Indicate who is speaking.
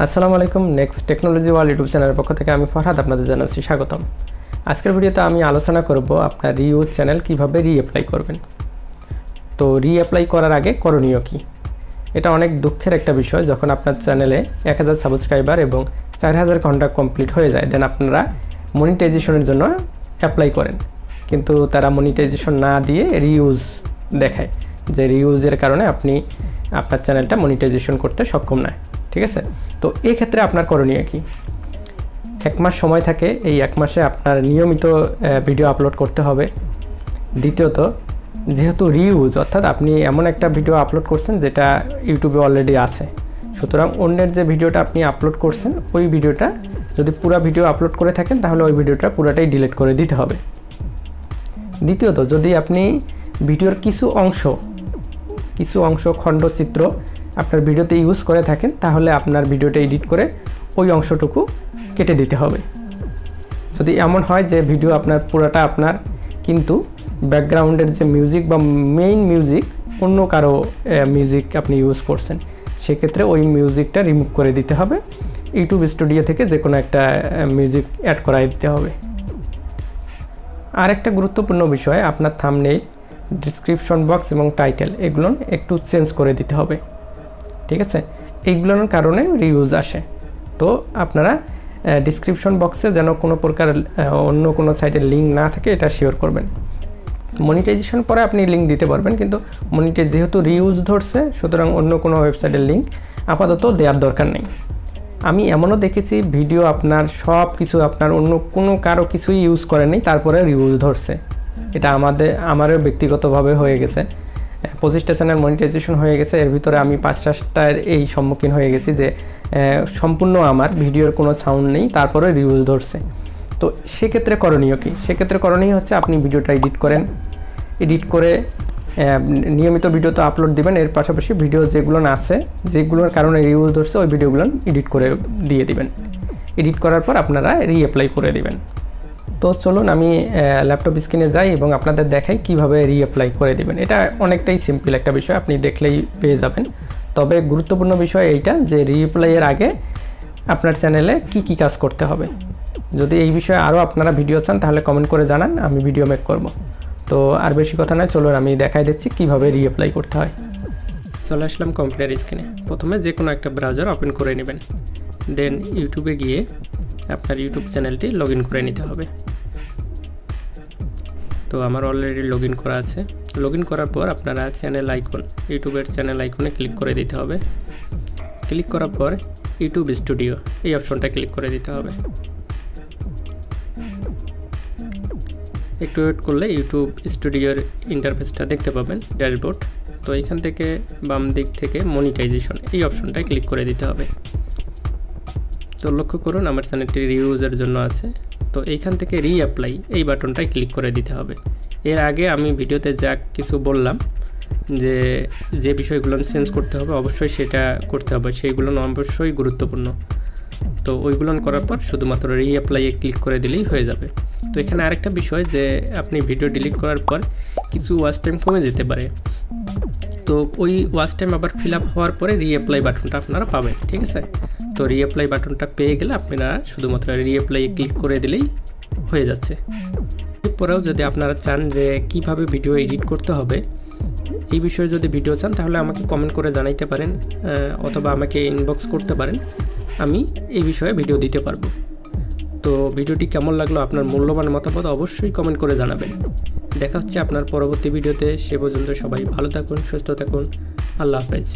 Speaker 1: আসসালামু আলাইকুম। Next technology world YouTube চ্যানেলের পক্ষ থেকে আমি ফরহাদ আপনাদের জানাচ্ছি স্বাগতম। আজকের ভিডিওতে আমি আলোচনা করব আপনার রিউজ চ্যানেল কিভাবে রিঅ্যাপ্লাই করবেন। তো রিঅ্যাপ্লাই করার আগে করণীয় কি? এটা অনেক দুঃখের একটা বিষয়, যখন আপনার চ্যানেলে 1000 সাবস্ক্রাইবার এবং 4000 ঘন্টা কমপ্লিট হয়ে যায়, দেন আপনারা মনিটাইজেশনের জন্য অ্যাপ্লাই করেন, কিন্তু তারা মনিটাইজেশন না দিয়ে রিউজ দেখায় যে রিউজের কারণে আপনি আপনার চ্যানেলটা মনিটাইজেশন করতে সক্ষম নয়। ঠিক আছে, তো এই ক্ষেত্রে আপনার করণীয় কি? 1 মাস সময় থাকে, এই 1 মাসে আপনার নিয়মিত ভিডিও আপলোড করতে হবে। দ্বিতীয়ত, যেহেতু রিউজ অর্থাৎ আপনি এমন একটা ভিডিও আপলোড করছেন যেটা ইউটিউবে অলরেডি আছে, সুতরাং অন্যের যে ভিডিওটা আপনি আপলোড করছেন ওই ভিডিওটা যদি পুরো ভিডিও আপলোড করে থাকেন তাহলে ওই ভিডিওটা পুরোটাই ডিলিট করে দিতে হবে। দ্বিতীয়ত, যদি আপনি ভিডিওর কিছু অংশ খণ্ডচিত্র আপনার ভিডিওতে ইউজ করে থাকেন তাহলে আপনার ভিডিওটা এডিট করে ওই অংশটুকু কেটে দিতে হবে। যদি এমন হয় যে ভিডিও আপনার পুরোটা আপনার, কিন্তু ব্যাকগ্রাউন্ডের যে মিউজিক বা মেইন মিউজিক অন্য কারো মিউজিক আপনি ইউজ করছেন, সেক্ষেত্রে ওই মিউজিকটা রিমুভ করে দিতে হবে। ইউটিউব স্টুডিও থেকে যে কোনো একটা মিউজিক অ্যাড করাই দিতে হবে। আর একটা গুরুত্বপূর্ণ বিষয়, আপনার থাম্বনেইল, ডেসক্রিপশন বক্স এবং টাইটেল এগুলো একটু চেঞ্জ করে দিতে হবে। ঠিক আছে, এইগুলোর কারণে রিউজ আসে। তো আপনারা ডেসক্রিপশন বক্সে যেন কোনো প্রকার অন্য কোনো সাইটের লিঙ্ক না থাকে এটা শিওর করবেন। মনিটাইজেশন পরে আপনি লিঙ্ক দিতে পারবেন, কিন্তু মনিটাইজ যেহেতু রিউজ ধরছে, সুতরাং অন্য কোনো ওয়েবসাইটের লিঙ্ক আপাতত দেওয়ার দরকার নেই। আমি এমনও দেখেছি ভিডিও আপনার সব কিছু আপনার অন্য কোনো কারো কিছুই ইউজ করেনি, তারপরে রিউজ ধরছে। এটা আমারও ব্যক্তিগতভাবে হয়ে গেছে। 25টা চ্যানেল মনিটাইজেশন হয়ে গেছে, এর ভিতরে আমি 5টার এই সম্মুখীন হয়ে গেছি যে সম্পূর্ণ আমার ভিডিওর কোনো সাউন্ড নেই, তারপরে রিউজ ধরছে। তো সেক্ষেত্রে করণীয় কি? সেক্ষেত্রে করণীয় হচ্ছে আপনি ভিডিওটা এডিট করে নিয়মিত ভিডিও তো আপলোড দিবেন, এর পাশাপাশি ভিডিও যেগুলো আছে যেগুলোর কারণে রিউজ ধরছে ওই ভিডিওগুলো এডিট করে দিয়ে দিবেন। এডিট করার পর আপনারা রিঅ্যাপ্লাই করে দিবেন। তো চলুন আমি ল্যাপটপ স্ক্রিনে যাই এবং আপনাদের দেখাই কিভাবে রিঅ্যাপ্লাই করে দিবেন। এটা অনেকটাই সিম্পল একটা বিষয়, আপনি দেখলেই পেয়ে যাবেন। তবে গুরুত্বপূর্ণ বিষয় এইটা যে রিঅ্যাপ্লাইয়ের আগে আপনার চ্যানেলে কি কাজ করতে হবে। যদি এই বিষয়ে আরও আপনারা ভিডিও চান তাহলে কমেন্ট করে জানান, আমি ভিডিও মেক করব। তো আর বেশি কথা নয়, চলুন আমি দেখাই দিচ্ছি কিভাবে রিঅ্যাপ্লাই করতে হয়। চলে আসলাম কম্পিউটার স্ক্রিনে। প্রথমে যে কোনো একটা ব্রাউজার ওপেন করে নেবেন, দেন ইউটিউবে গিয়ে আপনার ইউটিউব চ্যানেলটি লগ ইন করে নিতে হবে। তো আমার অলরেডি লগ ইন করা আছে। লগ ইন করার পর আপনারা চ্যানেল আইকন, ইউটিউবের চ্যানেল আইকনে ক্লিক করে দিতে হবে। ক্লিক করার পর ইউটিউব স্টুডিও এই অপশনটা ক্লিক করে দিতে হবে। একটু ওয়েট করলে ইউটিউব স্টুডিওর ইন্টারফেসটা দেখতে পাবেন, ড্যাশবোর্ড। তো এখান থেকে বাম দিক থেকে মনিটাইজেশন এই অপশনটায় ক্লিক করে দিতে হবে। তো লক্ষ্য করুন আমার চ্যানেলটি রিউজের জন্য আছে। তো এইখান থেকে রিঅ্যাপ্লাই এই বাটনটায় ক্লিক করে দিতে হবে। এর আগে আমি ভিডিওতে যা কিছু বললাম যে বিষয়গুলো চেঞ্জ করতে হবে, অবশ্যই সেটা করতে হবে, সেইগুলো অবশ্যই গুরুত্বপূর্ণ। তো ওইগুলো করার পর শুধুমাত্র রিঅ্যাপ্লাইয়ে ক্লিক করে দিলেই হয়ে যাবে। তো এখানে আরেকটা বিষয় যে আপনি ভিডিও ডিলিট করার পর কিছু ওয়াচ টাইম কমে যেতে পারে। তো ওই ওয়াচ টাইম আবার ফিল আপ হওয়ার পরে রিঅ্যাপ্লাই বাটনটা আপনারা পাবেন। ঠিক আছে, তো রিঅ্যাপ্লাই বাটনটা পেয়ে গেলে আপনারা শুধুমাত্র রিঅ্যাপ্লাইয়ে ক্লিক করে দিলেই হয়ে যাচ্ছে। এরপরেও যদি আপনারা চান যে কিভাবে ভিডিও এডিট করতে হবে এই বিষয়ে যদি ভিডিও চান তাহলে আমাকে কমেন্ট করে জানাইতে পারেন, অথবা আমাকে ইনবক্স করতে পারেন, আমি এই বিষয়ে ভিডিও দিতে পারবো। তো ভিডিওটি কেমন লাগলো, আপনার মূল্যবান মতামত অবশ্যই কমেন্ট করে জানাবেন। দেখা হচ্ছে আপনার পরবর্তী ভিডিওতে। সে পর্যন্ত সবাই ভালো থাকুন, সুস্থ থাকুন। আল্লাহ হাফেজ।